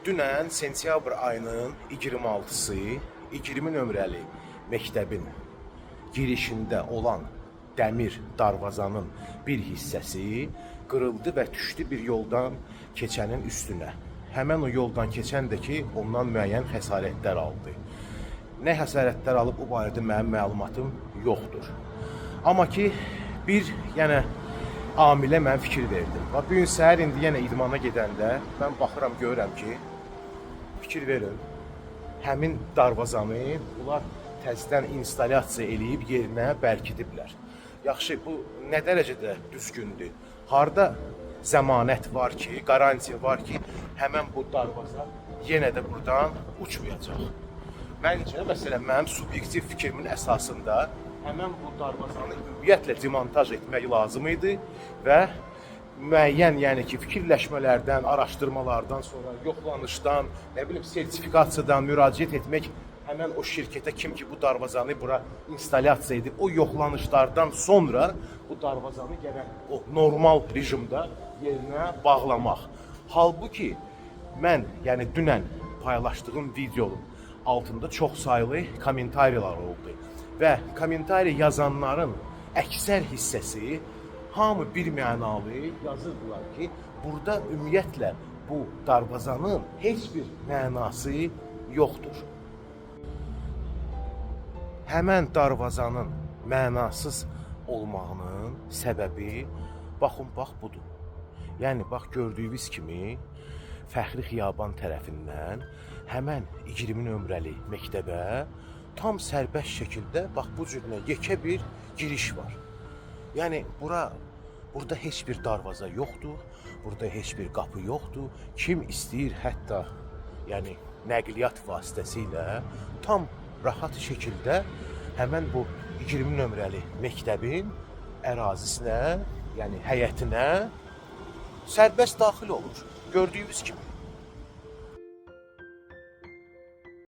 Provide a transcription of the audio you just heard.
Dünən sentyabr ayının 26-sı 20 nömrəli məktəbin girişində olan dəmir darvazanın bir hissəsi qırıldı və düşdü bir yoldan keçənin üstünə. Həmən o yoldan keçən də ki, ondan müəyyən xəsarətlər aldı. Nə xəsarətlər alıb o barədə mənim məlumatım yoxdur. Amma ki, bir amilə mən fikir verdim. Bu gün səhər indi yenə idmana gedəndə mən baxıram, görürəm ki, fikir verin, həmin darvazanı bunlar təzədən installyasiya eləyib yerinə bərkidiblər. Yaxşı, bu nə dərəcədə düzgündür? Harda zəmanət var ki, qarantiya var ki, həmən bu darvaza yenə də buradan uçmayacaq. Məncə, məsələn, mənim subyektiv fikrimin əsasında həmən bu darvazanı ümumiyyətlə demontaj etmək lazım idi və müəyyən, fikirləşmələrdən, araşdırmalardan sonra yoxlanışdan, sertifikasiyadan müraciət etmək həmən o şirkətə kim ki bu darvazanı bura installyasiya edib, o yoxlanışlardan sonra bu darvazanı gərək o normal rejimdə yerinə bağlamaq. Halbuki mən, dünən paylaşdığım videonun altında çox sayılı kommentariyalar oldu və kommentariya yazanların əksər hissəsi hamı bir mənalı yazırdılar ki, burada ümumiyyətlə bu darvazanın heç bir mənası yoxdur. Həmən darvazanın mənasız olmağının səbəbi, bax budur. Bax gördüyünüz kimi, Fəxri Xiyaban tərəfindən həmən 20 nömrəli məktəbə tam sərbəst şəkildə, bax bu cürünə yekə bir giriş var. Burada heç bir darvaza yoxdur, burada heç bir qapı yoxdur. Kim istəyir, hətta nəqliyyat vasitəsilə tam rahat şəkildə həmən bu 20 nömrəli məktəbin ərazisinə, həyətinə sərbəst daxil olur. Gördüyünüz kimi.